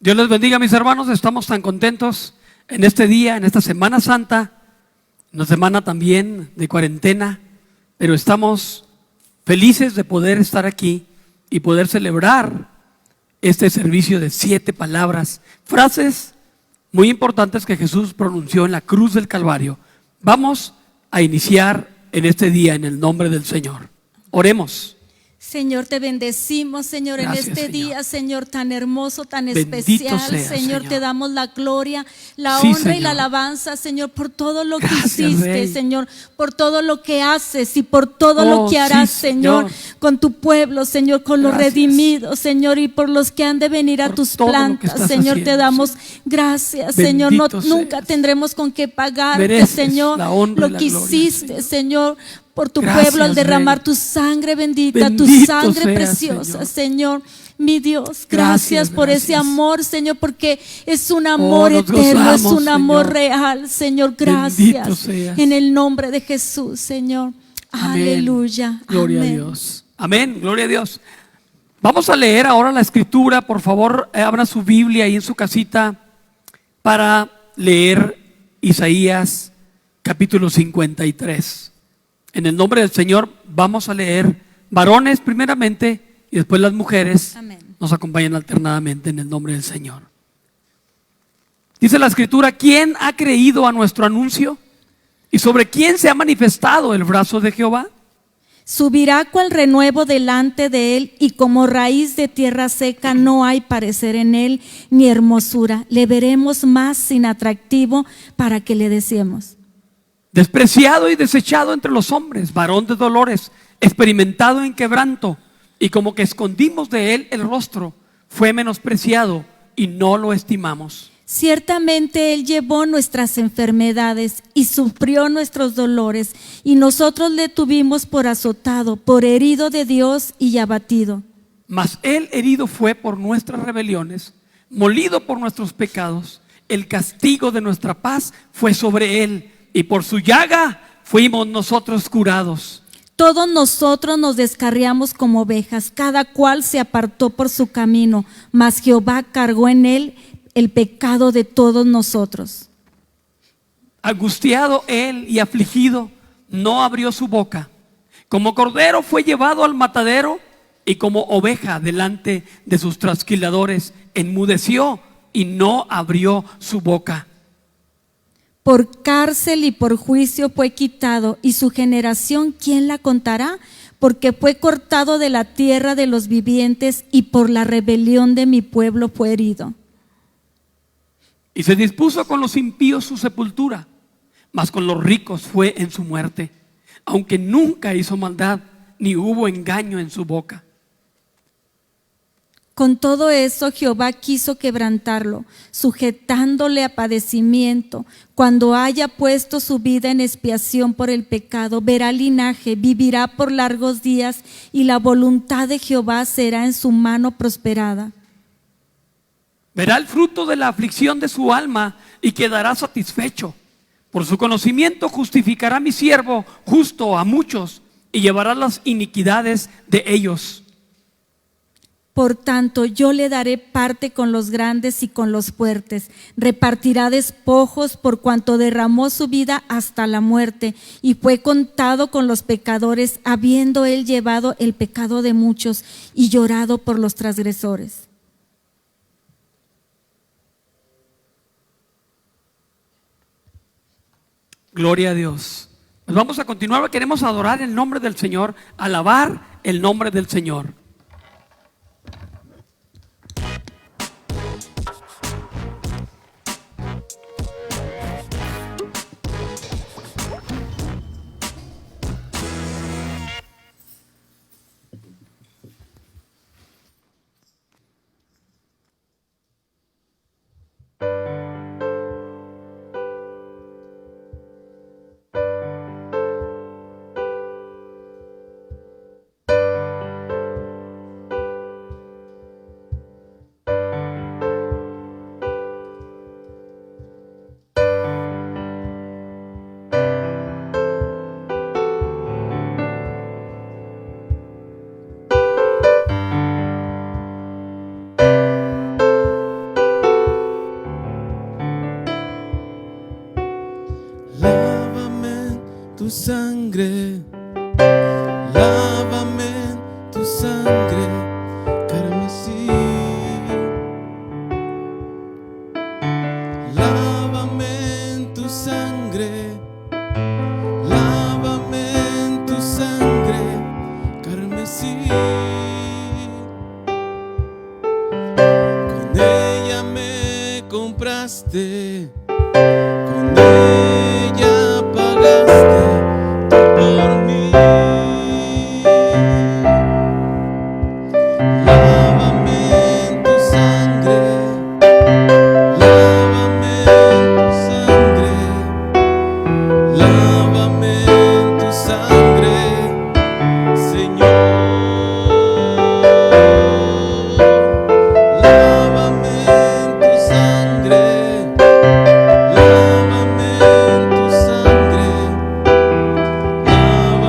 Dios les bendiga, mis hermanos. Estamos tan contentos en este día, en esta Semana Santa, una semana también de cuarentena, pero estamos felices de poder estar aquí y poder celebrar este servicio de 7 palabras, frases muy importantes que Jesús pronunció en la cruz del Calvario. Vamos a iniciar en este día en el nombre del Señor. Oremos. Señor, te bendecimos, Señor, Gracias, en este Señor. día, Señor, tan hermoso, tan Bendito especial. seas, Señor, Señor. te damos la gloria, la Sí, honra y Señor. la alabanza, Señor, por todo lo Gracias, que hiciste, Rey. Señor, por todo lo que haces y por todo Oh, lo que harás, sí, Señor, Señor. con tu pueblo, Señor, con los Gracias. redimidos, Señor, y por los que han de venir a Por tus todo lo que plantas, estás Señor, haciendo, te damos Señor. gracias, Señor. Bendito Nunca seas. tendremos con qué pagarte, Mereces Señor, la honra y lo la que gloria, hiciste, Señor, por tu Gracias, pueblo al derramar Rey. tu sangre bendita, tu Bendito sangre seas, preciosa, Señor. Mi Dios, gracias por ese gracias. amor, Señor, porque es un amor nos eterno, es gozamos, un amor Señor. real, Señor. Bendito Gracias. seas. En el nombre de Jesús, Señor. Amén. Aleluya. Gloria Amén. a Dios. Amén, gloria a Dios. Vamos a leer ahora la escritura. Por favor, abra su Biblia ahí en su casita para leer Isaías capítulo 53. En el nombre del Señor vamos a leer, varones primeramente y después las mujeres. Amén. Nos acompañan alternadamente en el nombre del Señor. Dice la escritura: ¿quién ha creído a nuestro anuncio? ¿Y sobre quién se ha manifestado el brazo de Jehová? Subirá cual renuevo delante de él, y como raíz de tierra seca no hay parecer en él ni hermosura. Le veremos más sin atractivo para que le deseemos. Despreciado y desechado entre los hombres, varón de dolores, experimentado en quebranto, y como que escondimos de él el rostro, fue menospreciado y no lo estimamos. Ciertamente él llevó nuestras enfermedades y sufrió nuestros dolores, y nosotros le tuvimos por azotado, por herido de Dios y abatido. Mas él herido fue por nuestras rebeliones, molido por nuestros pecados. El castigo de nuestra paz fue sobre él, y por su llaga fuimos nosotros curados. Todos nosotros nos descarriamos como ovejas, cada cual se apartó por su camino, mas Jehová cargó en él el pecado de todos nosotros. Angustiado él y afligido, no abrió su boca. Como cordero fue llevado al matadero, y como oveja delante de sus trasquiladores, enmudeció y no abrió su boca. Por cárcel y por juicio fue quitado, y su generación, ¿quién la contará? Porque fue cortado de la tierra de los vivientes, y por la rebelión de mi pueblo fue herido. Y se dispuso con los impíos su sepultura, mas con los ricos fue en su muerte, aunque nunca hizo maldad, ni hubo engaño en su boca. Con todo eso Jehová quiso quebrantarlo, sujetándole a padecimiento. Cuando haya puesto su vida en expiación por el pecado, verá linaje, vivirá por largos días, y la voluntad de Jehová será en su mano prosperada. Verá el fruto de la aflicción de su alma y quedará satisfecho. Por su conocimiento justificará mi siervo justo a muchos, y llevará las iniquidades de ellos. Por tanto, yo le daré parte con los grandes y con los fuertes. Repartirá despojos por cuanto derramó su vida hasta la muerte, y fue contado con los pecadores, habiendo él llevado el pecado de muchos y llorado por los transgresores. Gloria a Dios. Pues vamos a continuar. Queremos adorar el nombre del Señor, alabar el nombre del Señor. sangre, lávame en tu sangre, carmesí. Lávame en tu sangre, lávame en tu sangre, carmesí. Con ella me compraste, con ella pagaste tú por mí. Lávame en tu sangre, lávame en tu sangre, lávame en tu sangre, Señor. Lávame en tu sangre, lávame en tu sangre, lávame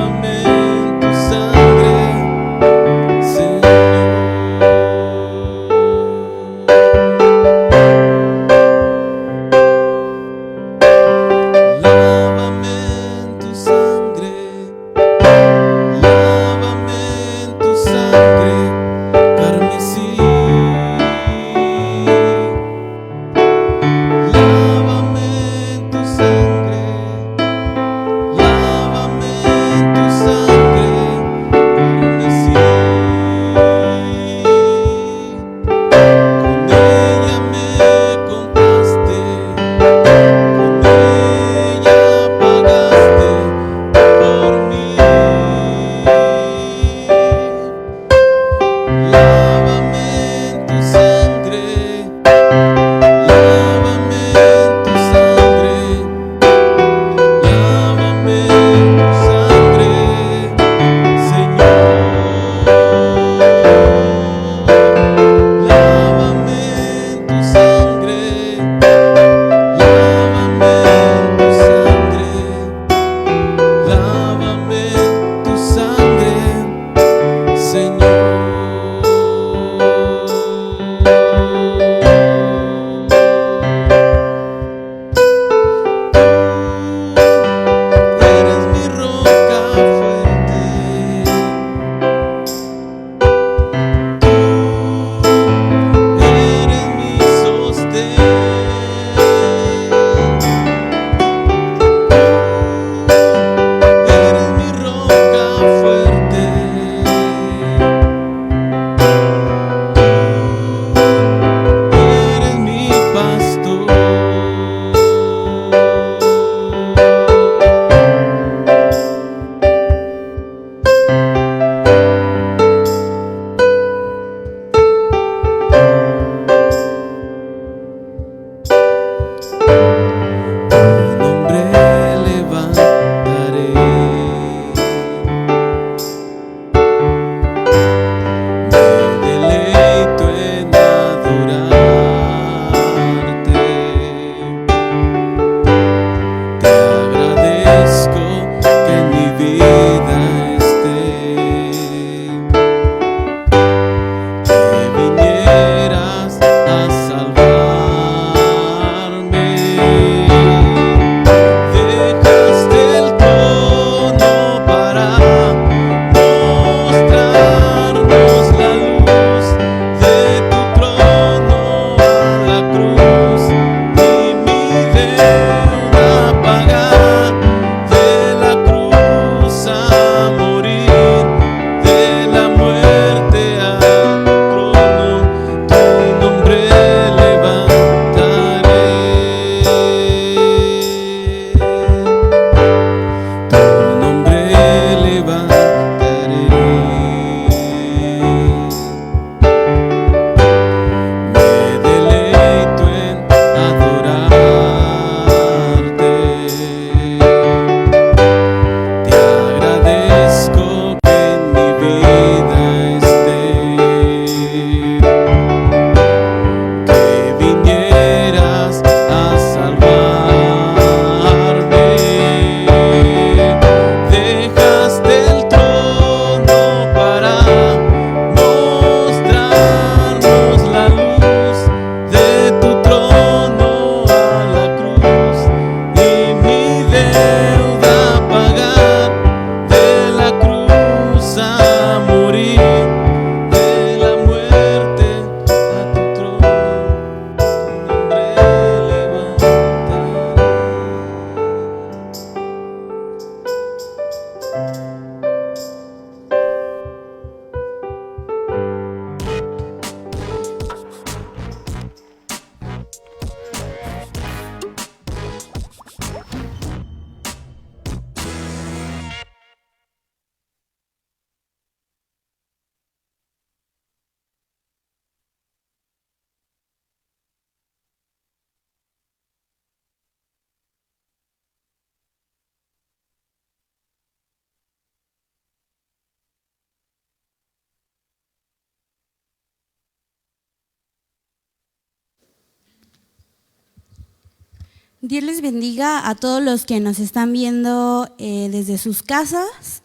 Dios les bendiga a todos los que nos están viendo desde sus casas.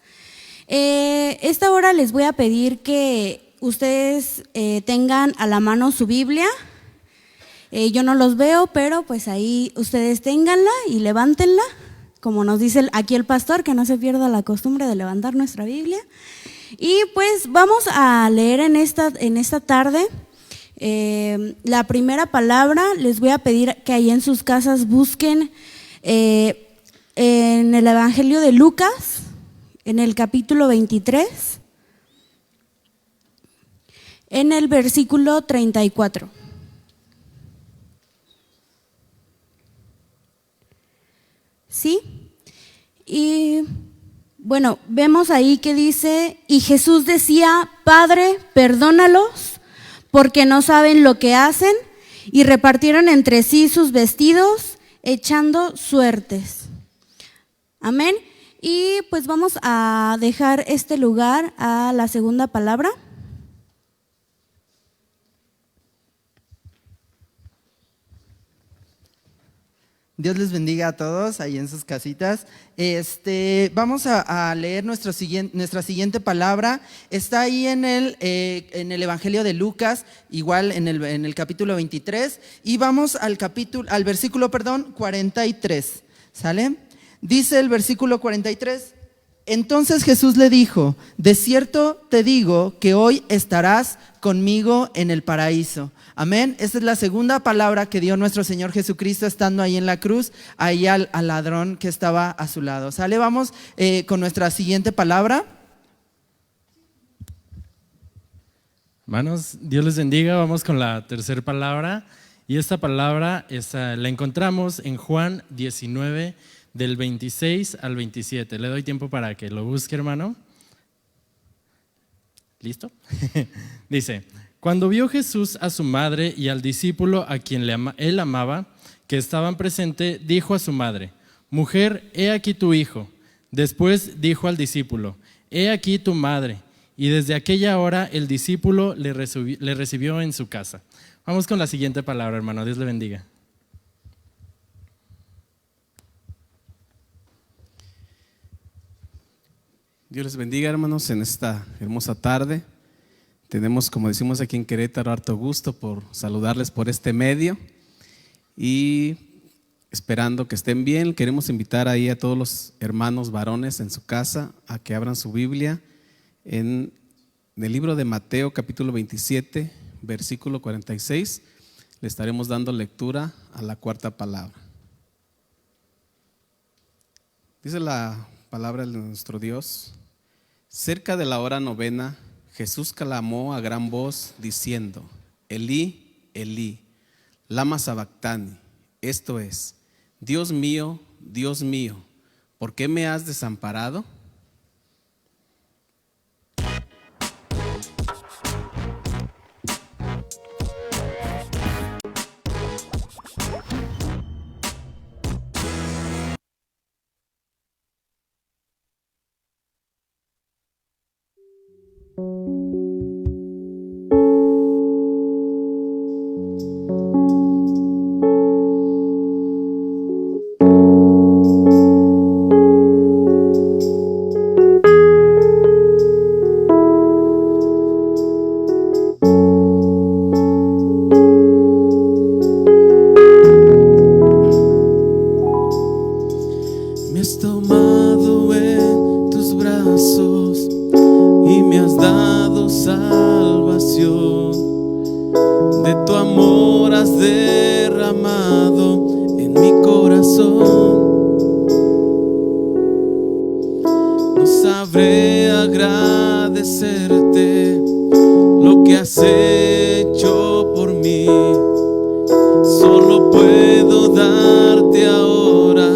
Esta hora les voy a pedir que ustedes tengan a la mano su Biblia. Yo no los veo, pero pues ahí ustedes ténganla y levántenla, como nos dice aquí el pastor, que no se pierda la costumbre de levantar nuestra Biblia. Y pues vamos a leer en esta tarde la primera palabra. Les voy a pedir que ahí en sus casas busquen en el Evangelio de Lucas, en el capítulo 23, en el versículo 34. ¿Sí? Y bueno, vemos ahí que dice: y Jesús decía, Padre, perdónalos, porque no saben lo que hacen, y repartieron entre sí sus vestidos, echando suertes. Amén. Y pues vamos a dejar este lugar a la segunda palabra. Dios les bendiga a todos ahí en sus casitas. Vamos a leer nuestra siguiente palabra. Está ahí en el Evangelio de Lucas, igual en el capítulo 23, y vamos al versículo 43. ¿Sale? Dice el versículo 43: entonces Jesús le dijo, de cierto te digo que hoy estarás conmigo en el paraíso. Amén. Esta es la segunda palabra que dio nuestro Señor Jesucristo estando ahí en la cruz, ahí al ladrón que estaba a su lado. ¿Sale? Vamos con nuestra siguiente palabra. Hermanos, Dios les bendiga. Vamos con la tercera palabra. Y esta palabra la encontramos en Juan 19, del 26 al 27. Le doy tiempo para que lo busque, hermano. ¿Listo? Dice: cuando vio Jesús a su madre y al discípulo a quien él amaba, que estaban presentes, dijo a su madre: mujer, he aquí tu hijo. Después dijo al discípulo: he aquí tu madre. Y desde aquella hora el discípulo le recibió en su casa. Vamos con la siguiente palabra, hermano. Dios le bendiga. Dios les bendiga, hermanos, en esta hermosa tarde. Tenemos, como decimos aquí en Querétaro, harto gusto por saludarles por este medio y esperando que estén bien. Queremos invitar ahí a todos los hermanos varones en su casa a que abran su Biblia en el libro de Mateo, capítulo 27, versículo 46. Le estaremos dando lectura a la cuarta palabra. Dice la palabra de nuestro Dios: cerca de la hora novena, Jesús clamó a gran voz diciendo: Elí, Elí, lama sabactani. Esto es: Dios mío, ¿por qué me has desamparado? Me has tomado en tus brazos y me has dado salvación. De tu amor has derramado en mi corazón. No sabré agradecerte lo que has hecho por mí. Solo puedo darte ahora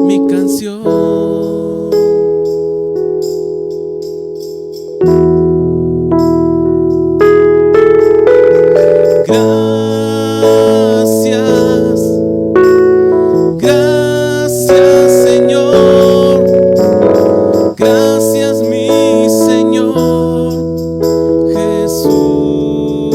mi canción. Gracias, gracias Señor, gracias mi Señor Jesús.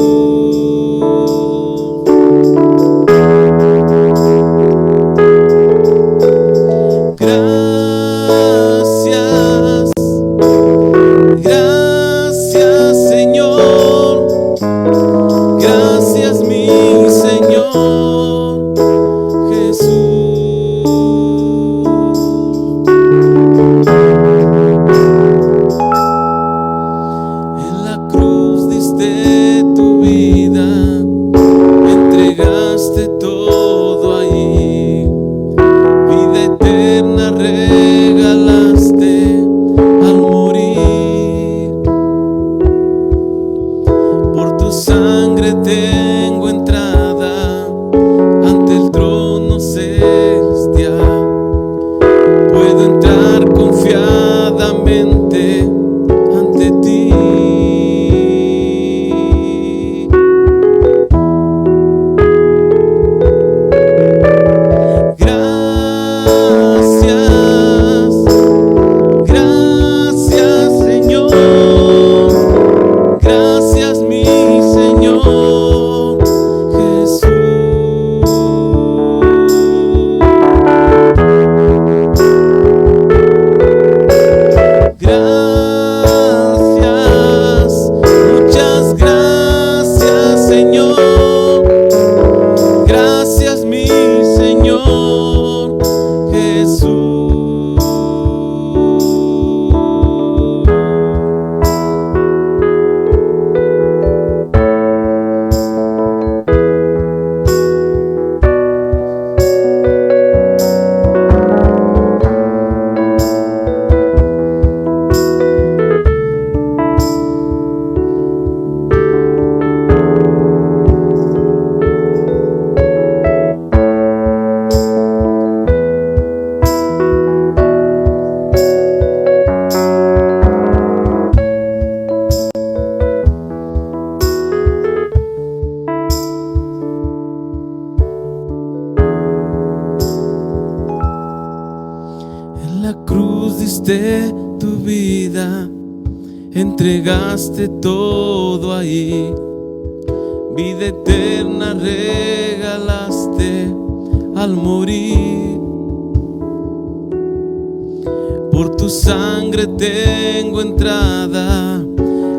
Señor Jesús. Diste tu vida, entregaste todo ahí, vida eterna regalaste al morir. Por tu sangre tengo entrada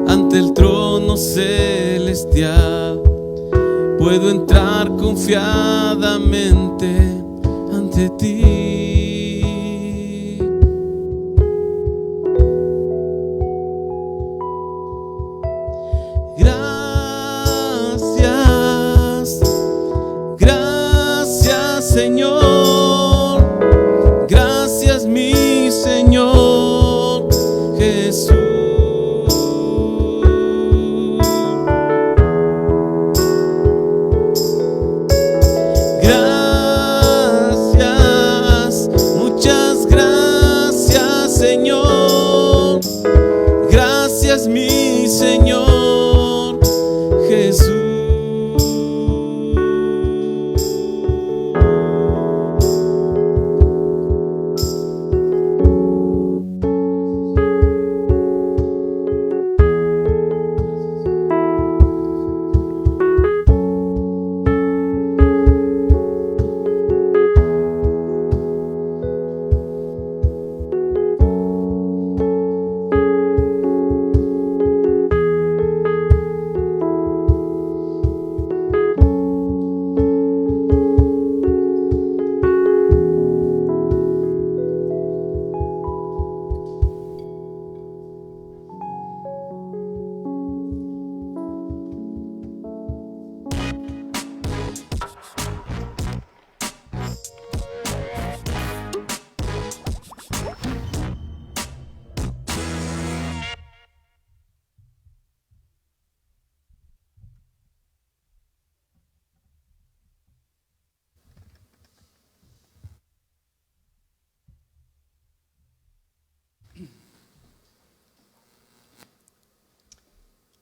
ante el trono celestial, puedo entrar confiadamente ante ti. Señor, gracias mi Señor Jesús. Gracias, muchas gracias Señor, gracias mi Señor Jesús.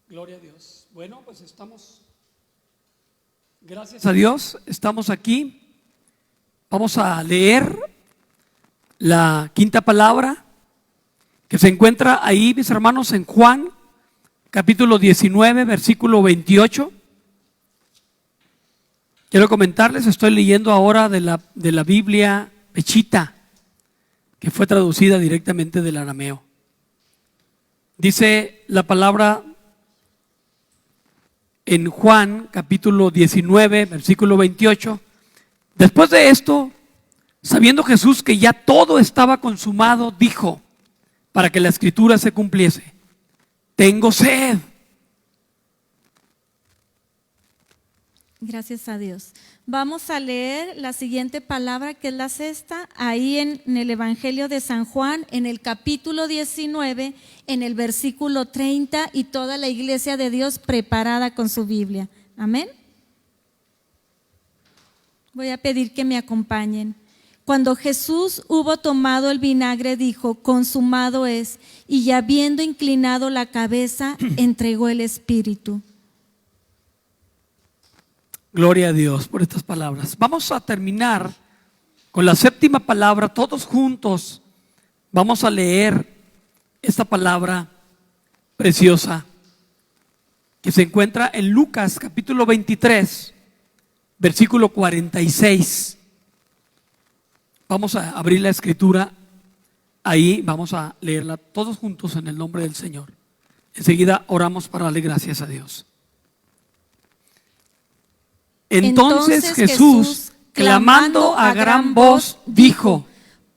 Gloria a Dios. Bueno, pues gracias a Dios, estamos aquí. Vamos a leer la quinta palabra que se encuentra ahí, mis hermanos, en Juan, capítulo 19, versículo 28. Quiero comentarles, estoy leyendo ahora de la Biblia Pechita, que fue traducida directamente del arameo. Dice la palabra en Juan capítulo 19, versículo 28. Después de esto, sabiendo Jesús que ya todo estaba consumado, dijo, para que la escritura se cumpliese: tengo sed. Gracias a Dios. Vamos a leer la siguiente palabra, que es la sexta, ahí en el Evangelio de San Juan, en el capítulo 19, en el versículo 30, y toda la iglesia de Dios preparada con su Biblia. Amén. Voy a pedir que me acompañen. Cuando Jesús hubo tomado el vinagre, dijo: consumado es, y ya habiendo inclinado la cabeza, entregó el espíritu. Gloria a Dios por estas palabras. Vamos a terminar con la séptima palabra, todos juntos. Vamos a leer esta palabra preciosa que se encuentra en Lucas capítulo 23, versículo 46. Vamos a abrir la escritura ahí, vamos a leerla todos juntos en el nombre del Señor. Enseguida oramos para darle gracias a Dios. Entonces Jesús, clamando a gran voz, dijo: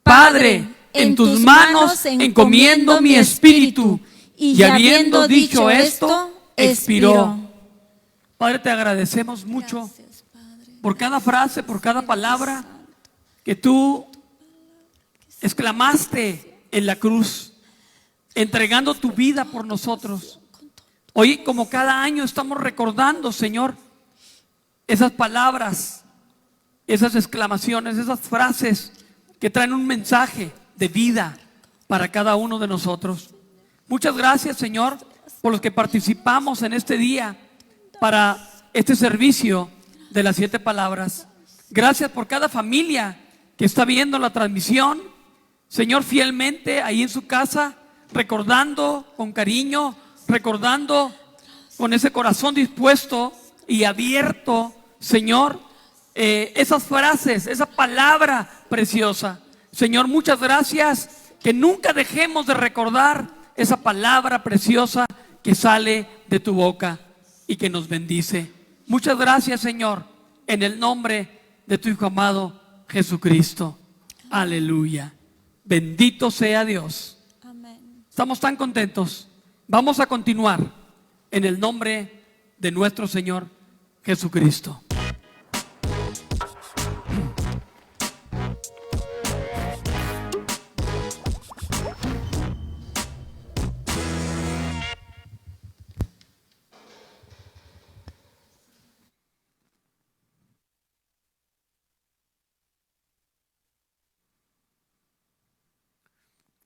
Padre, en tus manos encomiendo mi espíritu. Y habiendo dicho esto, expiró. Padre, te agradecemos mucho por cada frase, por cada palabra que tú exclamaste en la cruz, entregando tu vida por nosotros. Hoy, como cada año, estamos recordando, Señor, esas palabras, esas exclamaciones, esas frases que traen un mensaje de vida para cada uno de nosotros. Muchas gracias, Señor, por los que participamos en este día para este servicio de las 7 palabras. Gracias por cada familia que está viendo la transmisión, Señor, fielmente ahí en su casa, recordando con cariño, recordando con ese corazón dispuesto y abierto, Señor, esas frases, esa palabra preciosa. Señor, muchas gracias, que nunca dejemos de recordar esa palabra preciosa que sale de tu boca y que nos bendice. Muchas gracias, Señor, en el nombre de tu Hijo amado Jesucristo. Aleluya. Bendito sea Dios. Estamos tan contentos. Vamos a continuar en el nombre de nuestro Señor Jesucristo.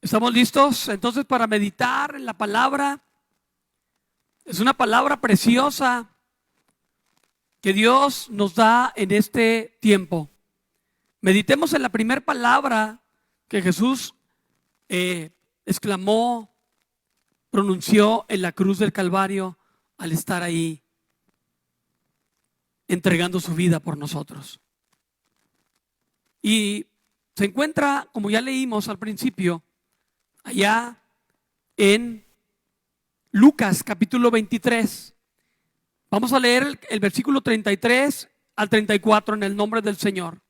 ¿Estamos listos entonces para meditar en la palabra? Es una palabra preciosa que Dios nos da en este tiempo. Meditemos en la primera palabra que Jesús exclamó, pronunció en la cruz del Calvario al estar ahí entregando su vida por nosotros. Y se encuentra, como ya leímos al principio, allá en Lucas capítulo 23. Vamos a leer el versículo 33 al 34 en el nombre del Señor.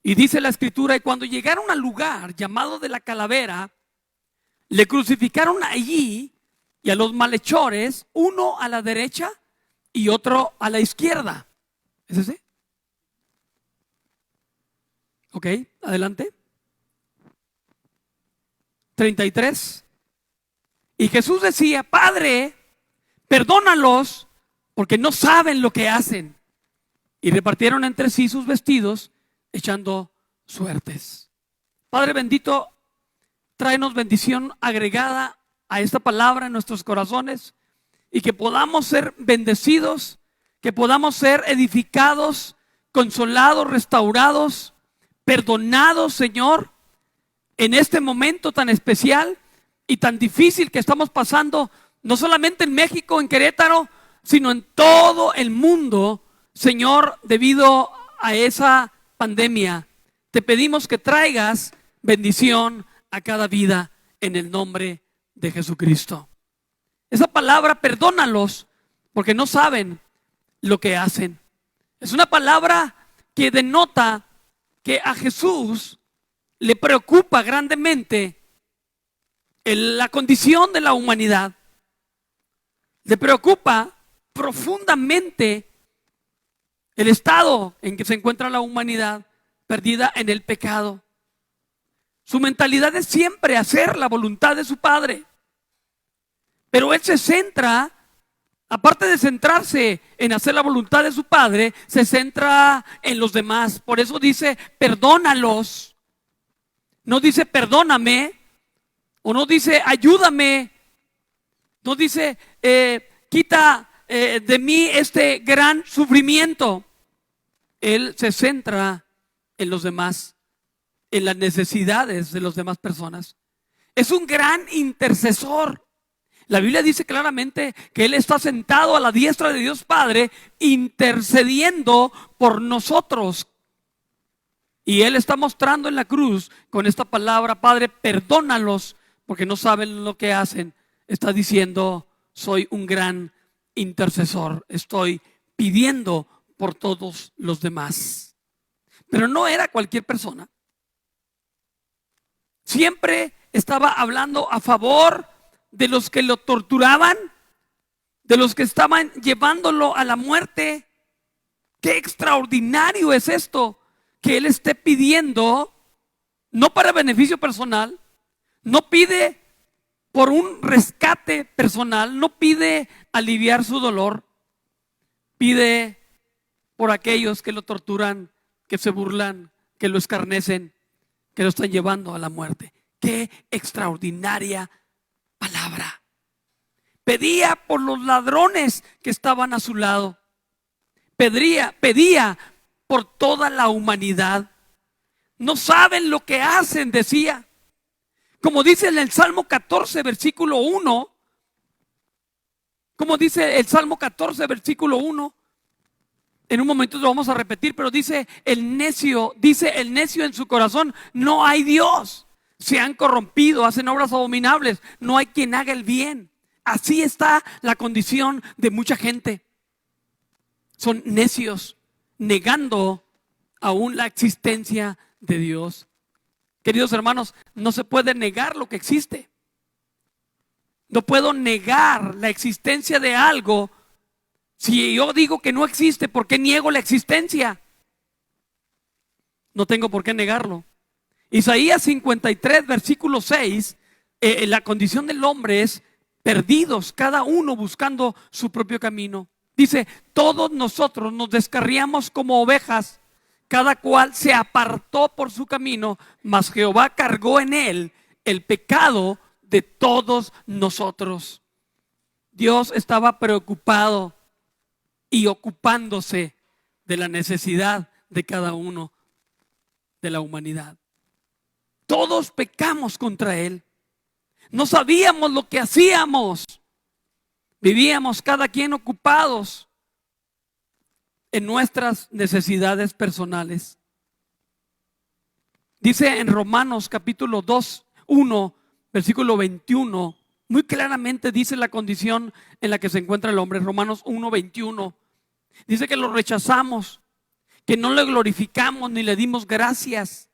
Y dice la escritura: y cuando llegaron al lugar llamado de la Calavera, le crucificaron allí y a los malhechores, uno a la derecha y otro a la izquierda. ¿Es ese? Ok, adelante. 33. Y Jesús decía: Padre, perdónalos, porque no saben lo que hacen. Y repartieron entre sí sus vestidos, echando suertes. Padre bendito, tráenos bendición agregada a esta palabra en nuestros corazones, y que podamos ser bendecidos, que podamos ser edificados, consolados, restaurados, perdonados, Señor, en este momento tan especial y tan difícil que estamos pasando, no solamente en México, en Querétaro, sino en todo el mundo, Señor, debido a esa pandemia. Te pedimos que traigas bendición a cada vida en el nombre de Jesucristo. Esa palabra, perdónalos, porque no saben lo que hacen. Es una palabra que denota que a Jesús le preocupa grandemente la condición de la humanidad. Le preocupa profundamente el estado en que se encuentra la humanidad perdida en el pecado. Su mentalidad es siempre hacer la voluntad de su Padre. Pero Él se centra, aparte de centrarse en hacer la voluntad de su Padre, se centra en los demás. Por eso dice: perdónalos. No dice perdóname, o no dice ayúdame, no dice quita de mí este gran sufrimiento. Él se centra en los demás, en las necesidades de las demás personas. Es un gran intercesor. La Biblia dice claramente que Él está sentado a la diestra de Dios Padre, intercediendo por nosotros. Y Él está mostrando en la cruz con esta palabra: Padre, perdónalos, porque no saben lo que hacen. Está diciendo: soy un gran intercesor, estoy pidiendo por todos los demás. Pero no era cualquier persona. Siempre estaba hablando a favor de los que lo torturaban, de los que estaban llevándolo a la muerte. Qué extraordinario es esto, que él esté pidiendo, no para beneficio personal, no pide por un rescate personal, no pide aliviar su dolor, pide por aquellos que lo torturan, que se burlan, que lo escarnecen, que lo están llevando a la muerte. Qué extraordinaria palabra. Pedía por los ladrones que estaban a su lado. Pedía por toda la humanidad. No saben lo que hacen, decía. Como dice en el Salmo 14, versículo 1. Como dice el Salmo 14, versículo 1. En un momento lo vamos a repetir, pero dice el necio en su corazón, no hay Dios. Se han corrompido, hacen obras abominables, no hay quien haga el bien. Así está la condición de mucha gente. Son necios, negando aún la existencia de Dios. Queridos hermanos, no se puede negar lo que existe. No puedo negar la existencia de algo. Si yo digo que no existe, ¿por qué niego la existencia? No tengo por qué negarlo. Isaías 53, versículo 6, la condición del hombre es perdidos, cada uno buscando su propio camino. Dice, todos nosotros nos descarriamos como ovejas, cada cual se apartó por su camino, mas Jehová cargó en él el pecado de todos nosotros. Dios estaba preocupado y ocupándose de la necesidad de cada uno de la humanidad. Todos pecamos contra él. No sabíamos lo que hacíamos. Vivíamos cada quien ocupados en nuestras necesidades personales. Dice en Romanos capítulo 2, 1, versículo 21, muy claramente dice la condición en la que se encuentra el hombre. Romanos 1, 21. Dice que lo rechazamos, que no le glorificamos ni le dimos gracias.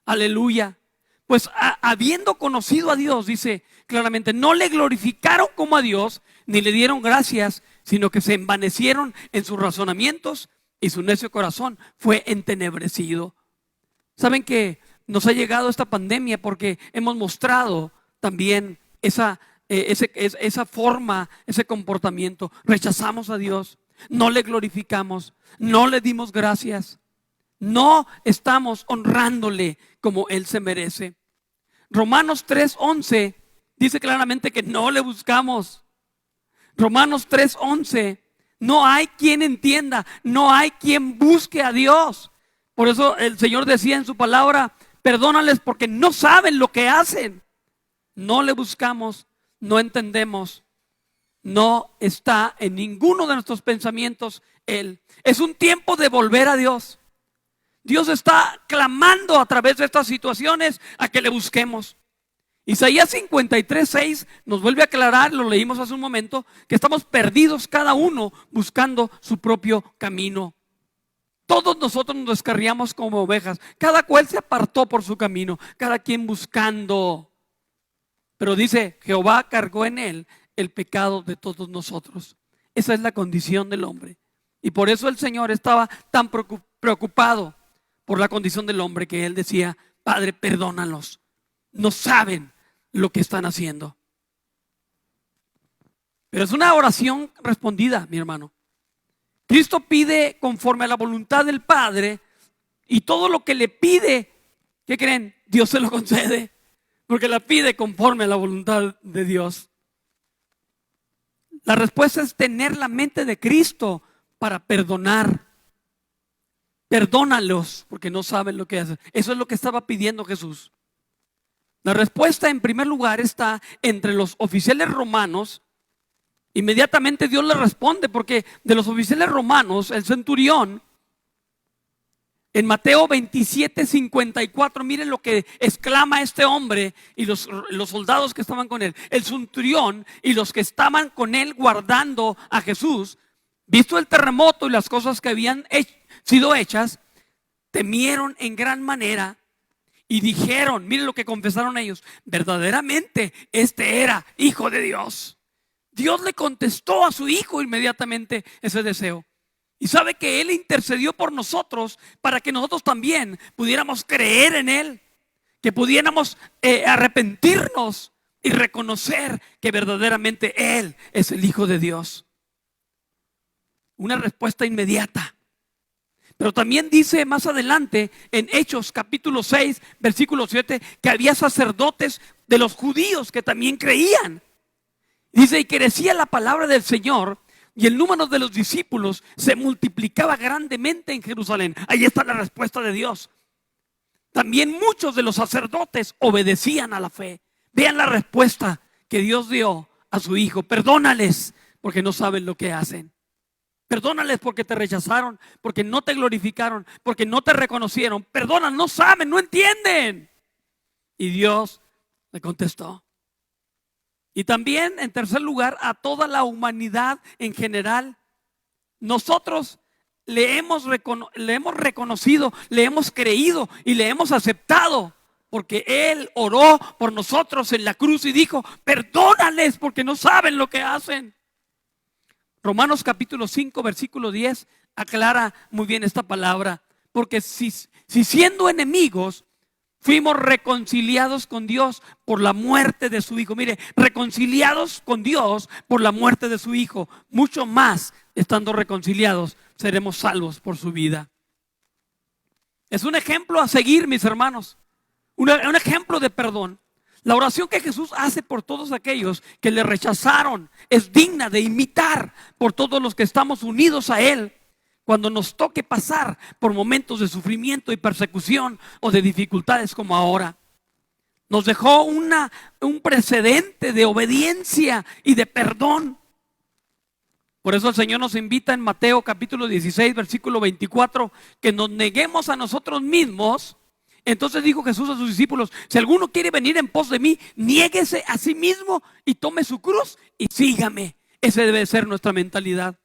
Aleluya. Pues habiendo conocido a Dios, dice claramente, no le glorificaron como a Dios, ni le dieron gracias, sino que se envanecieron en sus razonamientos y su necio corazón fue entenebrecido. Saben que nos ha llegado esta pandemia porque hemos mostrado también esa forma, ese comportamiento. Rechazamos a Dios, no le glorificamos, no le dimos gracias. No estamos honrándole como Él se merece. Romanos 3:11 dice claramente que no le buscamos. Romanos 3:11, no hay quien entienda, no hay quien busque a Dios. Por eso el Señor decía en su palabra, perdónales porque no saben lo que hacen. No le buscamos, no entendemos, no está en ninguno de nuestros pensamientos Él. Es un tiempo de volver a Dios. Dios está clamando a través de estas situaciones a que le busquemos. Isaías 53:6 nos vuelve a aclarar, lo leímos hace un momento, que estamos perdidos cada uno buscando su propio camino. Todos nosotros nos descarriamos como ovejas, cada cual se apartó por su camino, cada quien buscando. Pero dice, Jehová cargó en él el pecado de todos nosotros. Esa es la condición del hombre. Y por eso el Señor estaba tan preocupado por la condición del hombre que él decía, Padre, perdónalos, no saben lo que están haciendo. Pero es una oración respondida, mi hermano. Cristo pide conforme a la voluntad del Padre y todo lo que le pide, ¿qué creen? Dios se lo concede, porque la pide conforme a la voluntad de Dios. La respuesta es tener la mente de Cristo para perdonar. Perdónalos porque no saben lo que hacen. Eso es lo que estaba pidiendo Jesús. La respuesta en primer lugar está entre los oficiales romanos. Inmediatamente Dios le responde porque de los oficiales romanos, el centurión, en Mateo 27:54, miren lo que exclama este hombre y los soldados que estaban con él. El centurión y los que estaban con él guardando a Jesús visto el terremoto y las cosas que habían sido hechas, temieron en gran manera y dijeron, miren lo que confesaron ellos, verdaderamente este era hijo de Dios. Dios le contestó a su hijo inmediatamente ese deseo. Y sabe que Él intercedió por nosotros para que nosotros también pudiéramos creer en Él, que pudiéramos arrepentirnos y reconocer que verdaderamente Él es el Hijo de Dios. Una respuesta inmediata. Pero también dice más adelante en Hechos capítulo 6 versículo 7 que había sacerdotes de los judíos que también creían. Dice, y crecía la palabra del Señor y el número de los discípulos se multiplicaba grandemente en Jerusalén. Ahí está la respuesta de Dios. También muchos de los sacerdotes obedecían a la fe. Vean la respuesta que Dios dio a su hijo. Perdónales porque no saben lo que hacen. Perdónales porque te rechazaron, porque no te glorificaron, porque no te reconocieron. Perdonan, no saben, no entienden. Y Dios le contestó. Y también, en tercer lugar, a toda la humanidad en general. Nosotros le hemos reconocido, le hemos creído y le hemos aceptado. Porque Él oró por nosotros en la cruz y dijo, perdónales porque no saben lo que hacen. Romanos capítulo 5 versículo 10 aclara muy bien esta palabra. Porque si siendo enemigos fuimos reconciliados con Dios por la muerte de su Hijo. Mire, reconciliados con Dios por la muerte de su Hijo. Mucho más, estando reconciliados, seremos salvos por su vida. Es un ejemplo a seguir, mis hermanos. Un ejemplo de perdón. La oración que Jesús hace por todos aquellos que le rechazaron es digna de imitar por todos los que estamos unidos a Él cuando nos toque pasar por momentos de sufrimiento y persecución o de dificultades como ahora. Nos dejó un precedente de obediencia y de perdón. Por eso el Señor nos invita en Mateo capítulo 16 versículo 24 que nos neguemos a nosotros mismos. Entonces dijo Jesús a sus discípulos, si alguno quiere venir en pos de mí, niéguese a sí mismo y tome su cruz y sígame. Esa debe ser nuestra mentalidad.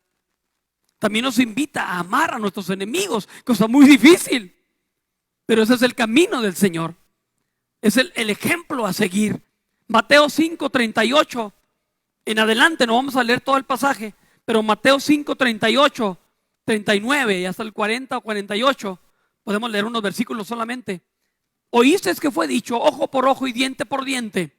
También nos invita a amar a nuestros enemigos, cosa muy difícil. Pero ese es el camino del Señor. Es el ejemplo a seguir. Mateo 5, 38. En adelante, no vamos a leer todo el pasaje, pero Mateo 5, 38, 39 y hasta el 40 o 48. Podemos leer unos versículos solamente. Oísteis que fue dicho ojo por ojo y diente por diente.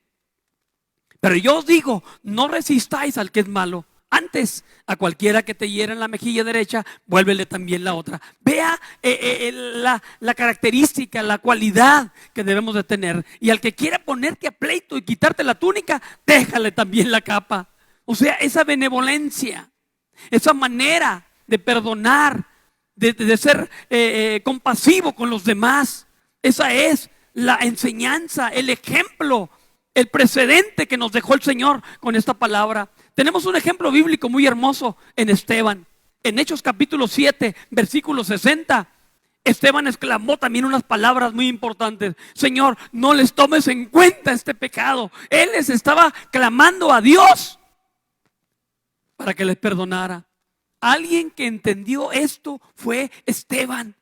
Pero yo os digo, no resistáis al que es malo. Antes, a cualquiera que te hiera en la mejilla derecha, vuélvele también la otra. Vea la característica, la cualidad que debemos de tener. Y al que quiera ponerte a pleito y quitarte la túnica, déjale también la capa. O sea, esa benevolencia, esa manera de perdonar, de ser compasivo con los demás. Esa es la enseñanza, el ejemplo, el precedente que nos dejó el Señor con esta palabra. Tenemos un ejemplo bíblico muy hermoso en Esteban. En Hechos capítulo 7, versículo 60, Esteban exclamó también unas palabras muy importantes. Señor, no les tomes en cuenta este pecado. Él les estaba clamando a Dios para que les perdonara. Alguien que entendió esto fue Esteban.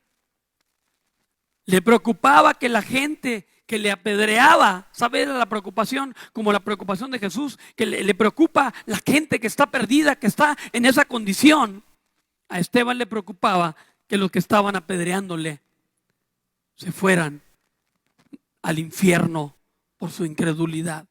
Le preocupaba que la gente que le apedreaba, ¿sabe la preocupación? Como la preocupación de Jesús, que le preocupa la gente que está perdida, que está en esa condición. A Esteban le preocupaba que los que estaban apedreándole se fueran al infierno por su incredulidad.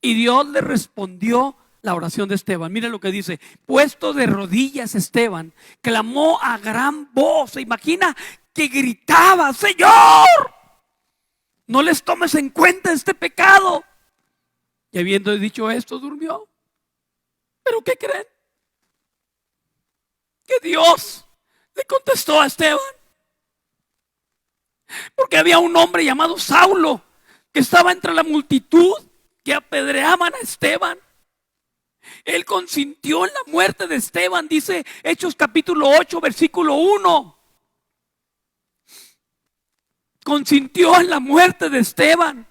Y Dios le respondió la oración de Esteban. Mire lo que dice: puesto de rodillas Esteban, clamó a gran voz. ¿Se imagina que gritaba: Señor, no les tomes en cuenta este pecado? Y habiendo dicho esto, durmió. ¿Pero qué creen? Que Dios le contestó a Esteban. Porque había un hombre llamado Saulo que estaba entre la multitud que apedreaban a Esteban. Él consintió en la muerte de Esteban, dice Hechos capítulo 8, versículo 1. Consintió en la muerte de Esteban,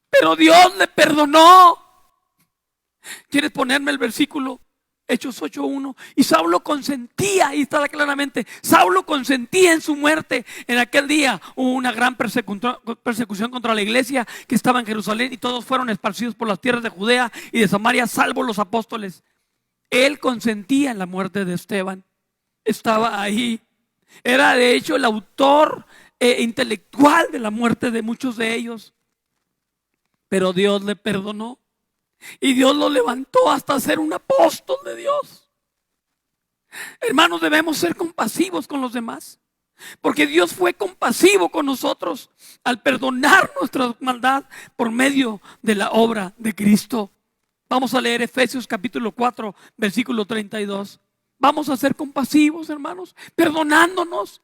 pero Dios le perdonó. ¿Quieres ponerme el versículo? Hechos 8:1. Y Saulo consentía, ahí está claramente, Saulo consentía en su muerte. En aquel día hubo una gran persecución contra la iglesia que estaba en Jerusalén, y todos fueron esparcidos por las tierras de Judea y de Samaria, salvo los apóstoles. Él consentía en la muerte de Esteban. Estaba ahí. Era de hecho el autor intelectual de la muerte de muchos de ellos. Pero Dios le perdonó. Y Dios lo levantó hasta ser un apóstol de Dios. Hermanos, debemos ser compasivos con los demás, porque Dios fue compasivo con nosotros al perdonar nuestra maldad por medio de la obra de Cristo. Vamos a leer Efesios capítulo 4, versículo 32. Vamos a ser compasivos, hermanos, perdonándonos.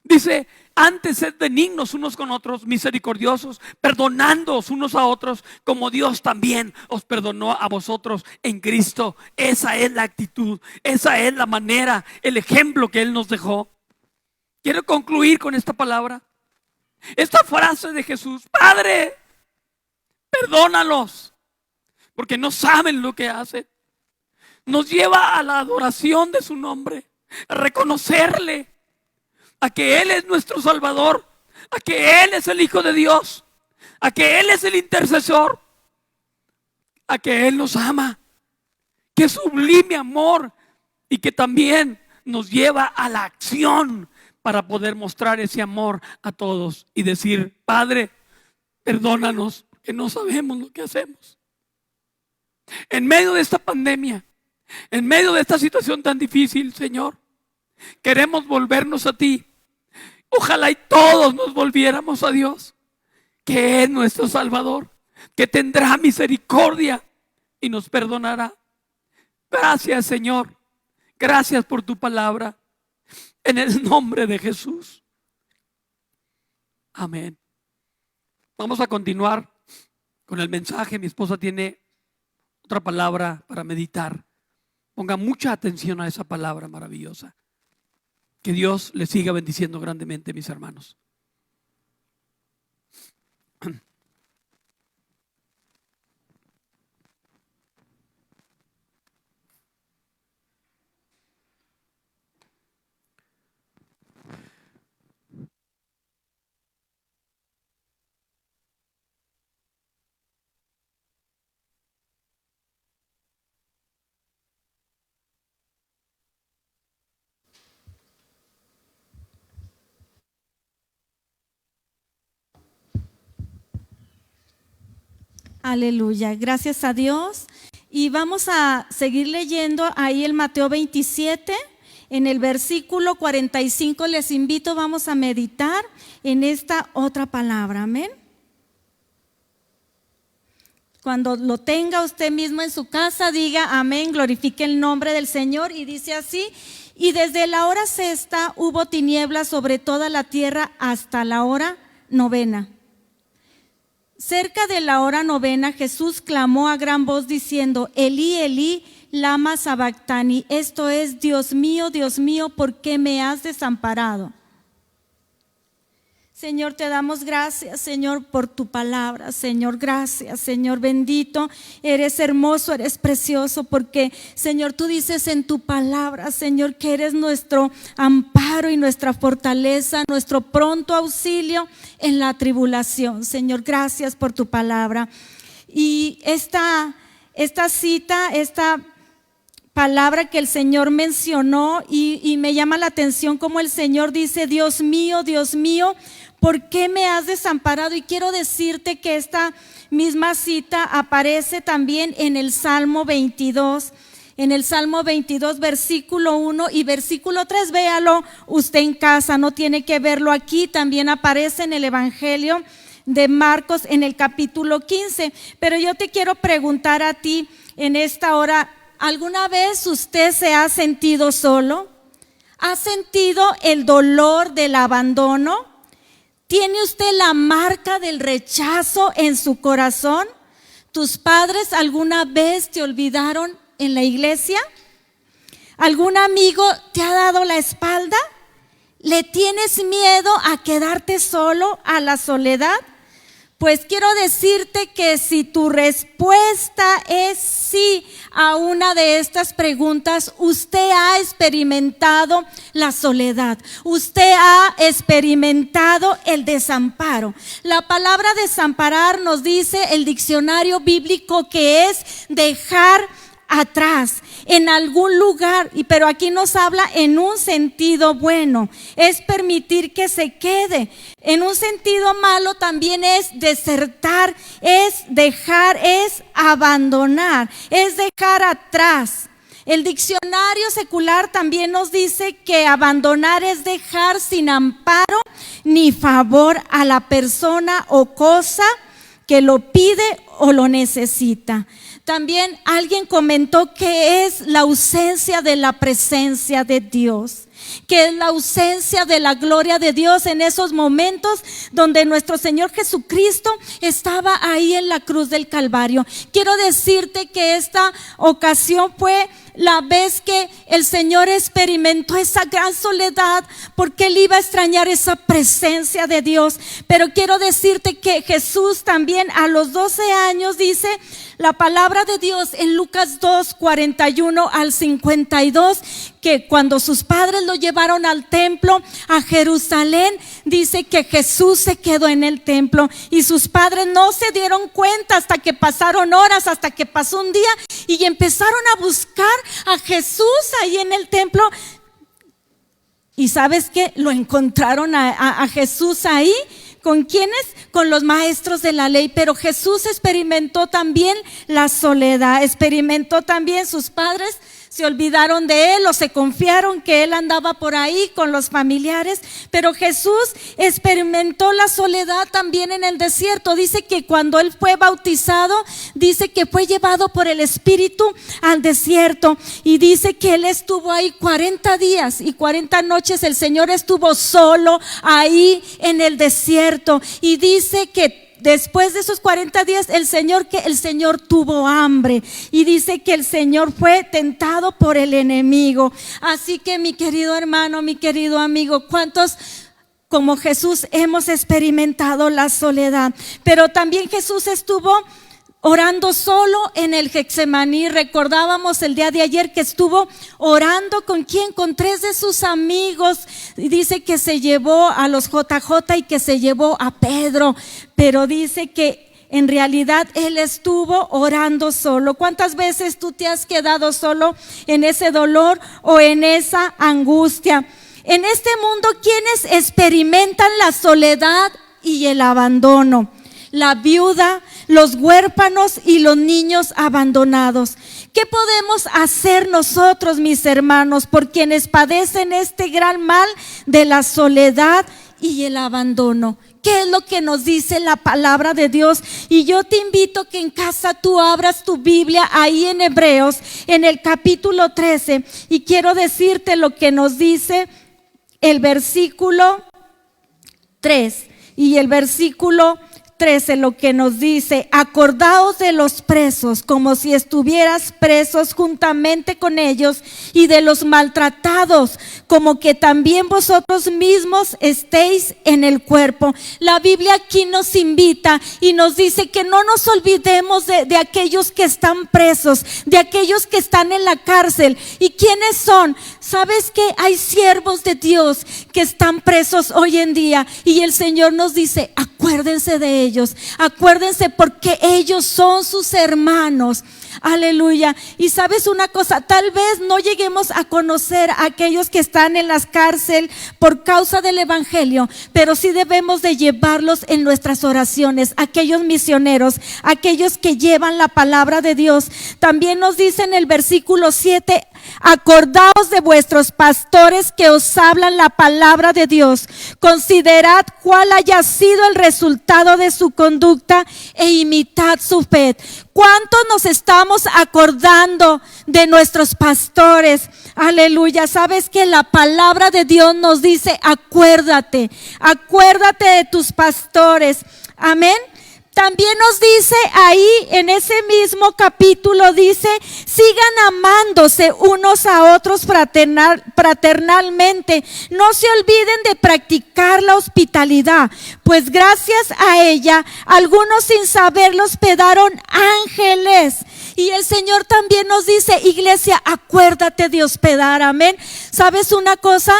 Dice: antes sed benignos unos con otros, misericordiosos, perdonándoos unos a otros, como Dios también os perdonó a vosotros en Cristo. Esa es la actitud, esa es la manera, el ejemplo que Él nos dejó. Quiero concluir con esta palabra, esta frase de Jesús: Padre, perdónalos, porque no saben lo que hacen. Nos lleva a la adoración de su nombre, a reconocerle, a que Él es nuestro Salvador, a que Él es el Hijo de Dios, a que Él es el intercesor, a que Él nos ama. Qué sublime amor, y que también nos lleva a la acción para poder mostrar ese amor a todos y decir: Padre, perdónanos, porque no sabemos lo que hacemos. En medio de esta pandemia, en medio de esta situación tan difícil, Señor, queremos volvernos a ti. Ojalá y todos nos volviéramos a Dios, que es nuestro Salvador, que tendrá misericordia y nos perdonará. Gracias, Señor. Gracias por tu palabra. En el nombre de Jesús. Amén. Vamos a continuar con el mensaje. Mi esposa tiene otra palabra para meditar. Ponga mucha atención a esa palabra maravillosa. Que Dios les siga bendiciendo grandemente, mis hermanos. Aleluya, gracias a Dios. Y vamos a seguir leyendo ahí el Mateo 27, en el versículo 45. Les invito, vamos a meditar en esta otra palabra, amén. Cuando lo tenga usted mismo en su casa, diga amén, glorifique el nombre del Señor. Y dice así: y desde la hora sexta hubo tinieblas sobre toda la tierra hasta la hora novena. Cerca de la hora novena, Jesús clamó a gran voz diciendo: Elí, Elí, lama sabactani. Esto es: Dios mío, ¿por qué me has desamparado? Señor, te damos gracias, Señor, por tu palabra. Señor, gracias, Señor, bendito. Eres hermoso, eres precioso, porque, Señor, tú dices en tu palabra, Señor, que eres nuestro amparo y nuestra fortaleza, nuestro pronto auxilio en la tribulación. Señor, gracias por tu palabra. Y esta cita, esta palabra que el Señor mencionó, y me llama la atención como el Señor dice: Dios mío, ¿por qué me has desamparado? Y quiero decirte que esta misma cita aparece también en el Salmo 22. En el Salmo 22, versículo 1 y versículo 3, véalo usted en casa, no tiene que verlo aquí. También aparece en el Evangelio de Marcos en el capítulo 15. Pero yo te quiero preguntar a ti en esta hora: ¿alguna vez usted se ha sentido solo? ¿Ha sentido el dolor del abandono? ¿Tiene usted la marca del rechazo en su corazón? ¿Tus padres alguna vez te olvidaron en la iglesia? ¿Algún amigo te ha dado la espalda? ¿Le tienes miedo a quedarte solo, a la soledad? Pues quiero decirte que si tu respuesta es sí a una de estas preguntas, usted ha experimentado la soledad, usted ha experimentado el desamparo. La palabra desamparar nos dice el diccionario bíblico que es dejar atrás, en algún lugar, pero aquí nos habla en un sentido bueno, es permitir que se quede. En un sentido malo también es desertar, es dejar, es abandonar, es dejar atrás. El diccionario secular también nos dice que abandonar es dejar sin amparo ni favor a la persona o cosa que lo pide o lo necesita. También alguien comentó que es la ausencia de la presencia de Dios, que es la ausencia de la gloria de Dios en esos momentos donde nuestro Señor Jesucristo estaba ahí en la cruz del Calvario. Quiero decirte que esta ocasión fue la vez que el Señor experimentó esa gran soledad, porque Él iba a extrañar esa presencia de Dios. Pero quiero decirte que Jesús también a los 12 años, dice la palabra de Dios en Lucas 2, 41 al 52, que cuando sus padres lo llevaron al templo, a Jerusalén, dice que Jesús se quedó en el templo y sus padres no se dieron cuenta hasta que pasaron horas, hasta que pasó un día y empezaron a buscar a Jesús ahí en el templo. Y ¿sabes qué? Lo encontraron a Jesús ahí. ¿Con quiénes? Con los maestros de la ley. Pero Jesús experimentó también la soledad, experimentó también sus padres. Se olvidaron de Él o se confiaron que Él andaba por ahí con los familiares. Pero Jesús experimentó la soledad también en el desierto. Dice que cuando Él fue bautizado, dice que fue llevado por el Espíritu al desierto. Y dice que Él estuvo ahí 40 días y 40 noches. El Señor estuvo solo ahí en el desierto. Y dice que después de esos 40 días, el Señor tuvo hambre y dice que el Señor fue tentado por el enemigo. Así que mi querido hermano, mi querido amigo, ¿cuántos como Jesús hemos experimentado la soledad? Pero también Jesús estuvo orando solo en el Getsemaní. Recordábamos el día de ayer que estuvo orando ¿con quién? Con 3 de sus amigos. Y dice que se llevó a los JJ y que se llevó a Pedro, pero dice que en realidad Él estuvo orando solo. ¿Cuántas veces tú te has quedado solo en ese dolor o en esa angustia? En este mundo, ¿quiénes experimentan la soledad y el abandono? La viuda, los huérfanos y los niños abandonados. ¿Qué podemos hacer nosotros, mis hermanos, por quienes padecen este gran mal de la soledad y el abandono? ¿Qué es lo que nos dice la palabra de Dios? Y yo te invito que en casa tú abras tu Biblia ahí en Hebreos, en el capítulo 13, y quiero decirte lo que nos dice el versículo 3 y el versículo 13, lo que nos dice: acordaos de los presos como si estuvieras presos juntamente con ellos, y de los maltratados como que también vosotros mismos estéis en el cuerpo. La Biblia aquí nos invita y nos dice que no nos olvidemos de aquellos que están presos, de aquellos que están en la cárcel. ¿Y quiénes son? ¿Sabes que hay siervos de Dios que están presos hoy en día? Y el Señor nos dice: acuérdense de ellos, acuérdense, porque ellos son sus hermanos. Aleluya. Y sabes una cosa, tal vez no lleguemos a conocer a aquellos que están en las cárceles por causa del evangelio, pero sí debemos de llevarlos en nuestras oraciones, aquellos misioneros, aquellos que llevan la palabra de Dios. También nos dice en el versículo 7: acordaos de vuestros pastores que os hablan la palabra de Dios. Considerad cuál haya sido el resultado de su conducta e imitad su fe. ¿Cuántos nos estamos acordando de nuestros pastores? Aleluya. Sabes que la palabra de Dios nos dice: acuérdate de tus pastores. Amén. También nos dice ahí en ese mismo capítulo, dice, sigan amándose unos a otros fraternalmente. No se olviden de practicar la hospitalidad, pues gracias a ella, algunos sin saberlo hospedaron ángeles. Y el Señor también nos dice, iglesia, acuérdate de hospedar, amén. ¿Sabes una cosa?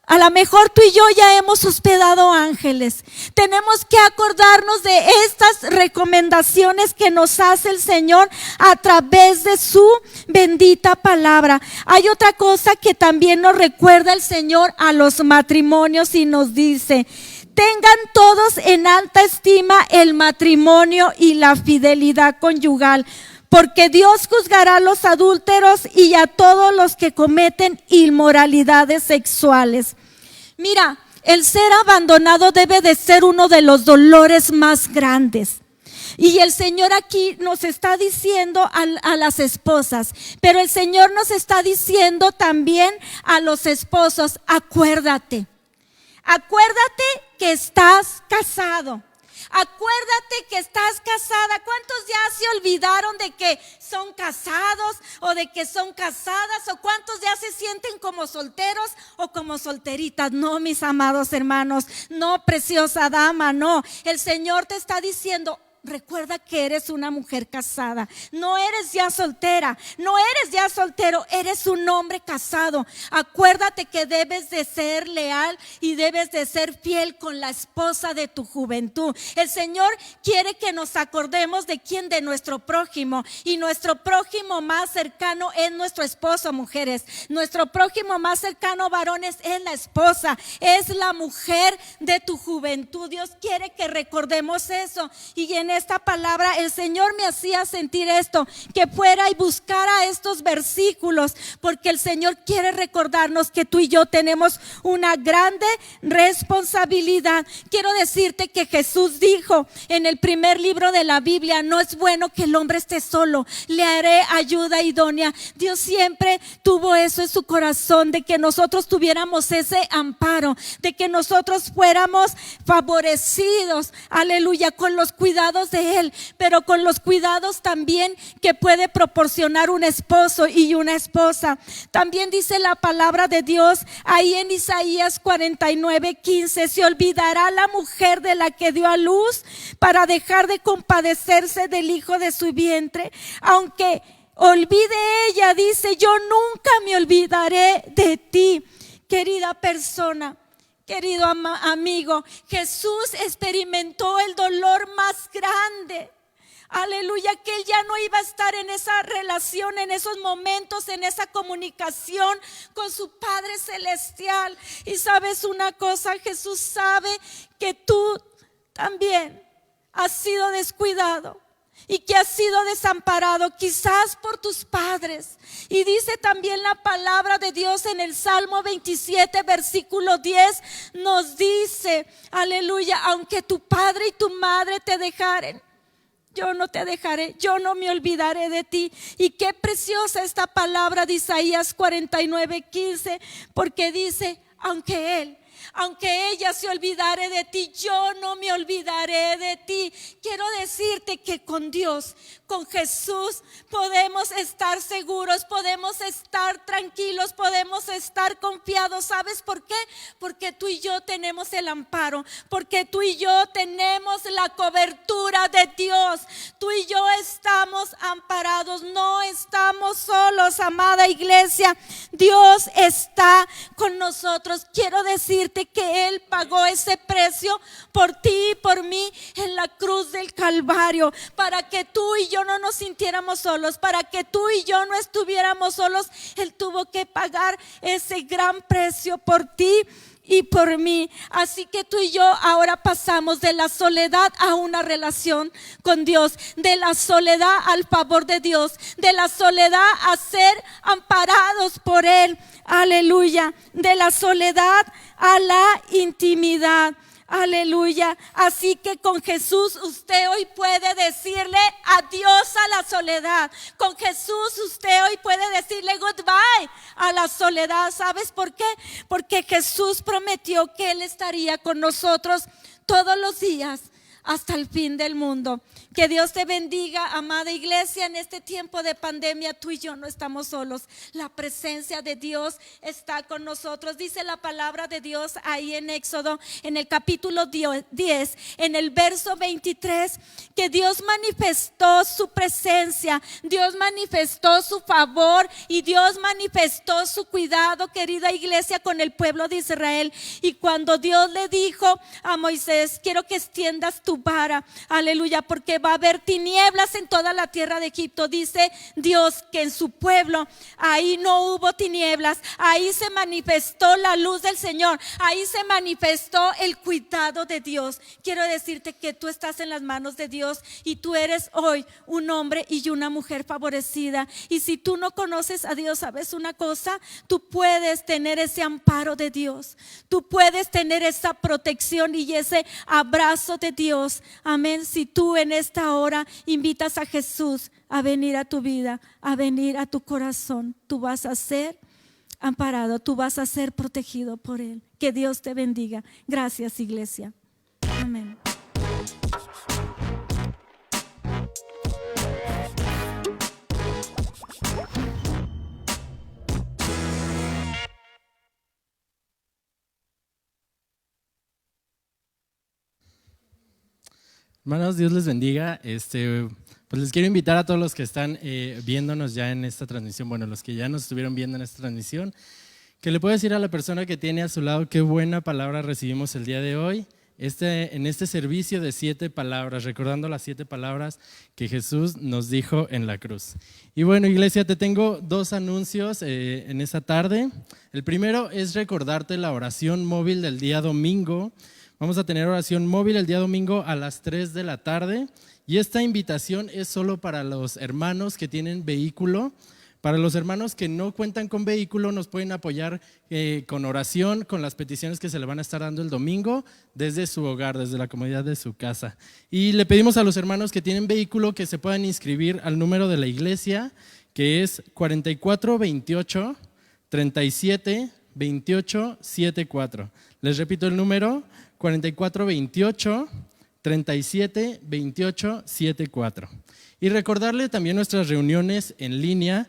A lo mejor tú y yo ya hemos hospedado ángeles. Tenemos que acordarnos de estas recomendaciones que nos hace el Señor a través de su bendita palabra. Hay otra cosa que también nos recuerda el Señor a los matrimonios y nos dice: tengan todos en alta estima el matrimonio y la fidelidad conyugal, porque Dios juzgará a los adúlteros y a todos los que cometen inmoralidades sexuales. Mira, el ser abandonado debe de ser uno de los dolores más grandes. Y el Señor aquí nos está diciendo a las esposas, pero el Señor nos está diciendo también a los esposos: acuérdate que estás casado. Acuérdate que estás casada. ¿Cuántos ya se olvidaron de que son casados o de que son casadas? ¿O cuántos ya se sienten como solteros o como solteritas? No, mis amados hermanos, no, preciosa dama, no. El Señor te está diciendo: recuerda que eres una mujer casada, no eres ya soltera, no eres ya soltero, eres un hombre casado. Acuérdate que debes de ser leal y debes de ser fiel con la esposa de tu juventud. El Señor quiere que nos acordemos de quién, de nuestro prójimo, y nuestro prójimo más cercano es nuestro esposo, mujeres. Nuestro prójimo más cercano, varones, es la esposa, es la mujer de tu juventud. Dios quiere que recordemos eso. Y en esta palabra el Señor me hacía sentir esto, que fuera y buscara estos versículos, porque el Señor quiere recordarnos que tú y yo tenemos una grande responsabilidad. Quiero decirte que Jesús dijo en el primer libro de la Biblia: no es bueno que el hombre esté solo, le haré ayuda idónea. Dios siempre tuvo eso en su corazón, de que nosotros tuviéramos ese amparo, de que nosotros fuéramos favorecidos, aleluya, con los cuidados de Él, pero con los cuidados también que puede proporcionar un esposo y una esposa. También dice la palabra de Dios ahí en Isaías 49:15: se olvidará la mujer de la que dio a luz para dejar de compadecerse del hijo de su vientre. Aunque olvide ella, dice, yo nunca me olvidaré de ti. Querida persona, querido amigo, Jesús experimentó el dolor más grande. Aleluya, que Él ya no iba a estar en esa relación, en esos momentos, en esa comunicación con su Padre Celestial. Y sabes una cosa, Jesús sabe que tú también has sido descuidado y que has sido desamparado, quizás por tus padres. Y dice también la palabra de Dios en el Salmo 27, versículo 10, nos dice, aleluya, aunque tu padre y tu madre te dejaren, yo no te dejaré, yo no me olvidaré de ti. Y qué preciosa esta palabra de Isaías 49:15, porque dice, aunque ella se olvidare de ti, yo no me olvidaré de ti. Quiero decirte que con Dios, con Jesús, podemos estar seguros, podemos estar tranquilos, podemos estar confiados. ¿Sabes por qué? Porque tú y yo tenemos el amparo, porque tú y yo tenemos la cobertura de Dios. Tú y yo estamos amparados, no estamos solos, amada iglesia. Dios está con nosotros. Quiero decirte que Él pagó ese precio por ti y por mí en la cruz del Calvario, para que tú y yo no nos sintiéramos solos, para que tú y yo no estuviéramos solos. Él tuvo que pagar ese gran precio por ti y por mí. Así que tú y yo ahora pasamos de la soledad a una relación con Dios, de la soledad al favor de Dios, de la soledad a ser amparados por Él, aleluya, de la soledad a la intimidad. Aleluya. Así que con Jesús usted hoy puede decirle adiós a la soledad. Con Jesús usted hoy puede decirle goodbye a la soledad. ¿Sabes por qué? Porque Jesús prometió que Él estaría con nosotros todos los días hasta el fin del mundo. Que Dios te bendiga, amada iglesia. En este tiempo de pandemia, tú y yo no estamos solos. La presencia de Dios está con nosotros. Dice la palabra de Dios ahí en Éxodo, en el capítulo 10, en el verso 23, que Dios manifestó su presencia, Dios manifestó su favor y Dios manifestó su cuidado, querida iglesia, con el pueblo de Israel. Y cuando Dios le dijo a Moisés: quiero que extiendas tu vara, aleluya, porque va a haber tinieblas en toda la tierra de Egipto, dice Dios que en su pueblo ahí no hubo tinieblas, ahí se manifestó la luz del Señor, ahí se manifestó el cuidado de Dios. Quiero decirte que tú estás en las manos de Dios y tú eres hoy un hombre y una mujer favorecida. Y si tú no conoces a Dios, ¿sabes una cosa? Tú puedes tener ese amparo de Dios, tú puedes tener esa protección y ese abrazo de Dios. Amén. Si tú en esta hora invitas a Jesús a venir a tu vida, a venir a tu corazón, tú vas a ser amparado, tú vas a ser protegido por Él. Que Dios te bendiga. Gracias, iglesia. Amén. Hermanos, Dios les bendiga. Pues les quiero invitar a todos los que están viéndonos ya en esta transmisión, bueno, los que ya nos estuvieron viendo en esta transmisión, que le pueda decir a la persona que tiene a su lado qué buena palabra recibimos el día de hoy, en este servicio de 7 palabras, recordando las 7 palabras que Jesús nos dijo en la cruz. Y bueno, iglesia, te tengo 2 anuncios en esta tarde. El primero es recordarte la oración móvil del día domingo. Vamos a tener oración móvil el día domingo a las 3 de la tarde y esta invitación es solo para los hermanos que tienen vehículo. Para los hermanos que no cuentan con vehículo nos pueden apoyar con oración, con las peticiones que se le van a estar dando el domingo desde su hogar, desde la comodidad de su casa. Y le pedimos a los hermanos que tienen vehículo que se puedan inscribir al número de la iglesia, que es 4428 37 28 74. Les repito el número: 4428 37 28 74. Y recordarle también nuestras reuniones en línea.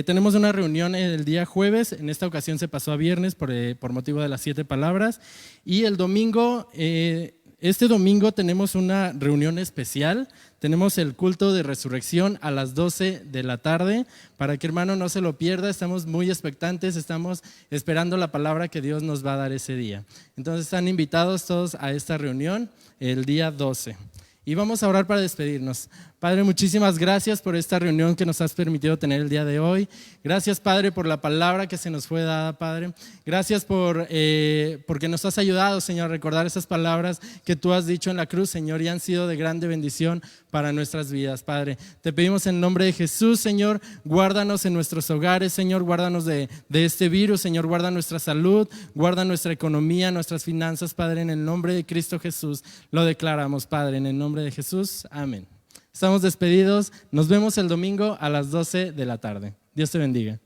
Tenemos una reunión el día jueves, en esta ocasión se pasó a viernes por motivo de las 7 palabras. Y el domingo, este domingo tenemos una reunión especial. Tenemos el culto de resurrección a las 12 de la tarde, para que hermano no se lo pierda. Estamos muy expectantes, estamos esperando la palabra que Dios nos va a dar ese día. Entonces están invitados todos a esta reunión el día 12. Y vamos a orar para despedirnos. Padre, muchísimas gracias por esta reunión que nos has permitido tener el día de hoy. Gracias, Padre, por la palabra que se nos fue dada, Padre. Gracias porque nos has ayudado, Señor, a recordar esas palabras que tú has dicho en la cruz, Señor, y han sido de grande bendición para nuestras vidas, Padre. Te pedimos en el nombre de Jesús, Señor, guárdanos en nuestros hogares, Señor, guárdanos de este virus, Señor, guarda nuestra salud, guarda nuestra economía, nuestras finanzas, Padre, en el nombre de Cristo Jesús. Lo declaramos, Padre, en el nombre de Jesús. Amén. Estamos despedidos. Nos vemos el domingo a las 12 de la tarde. Dios te bendiga.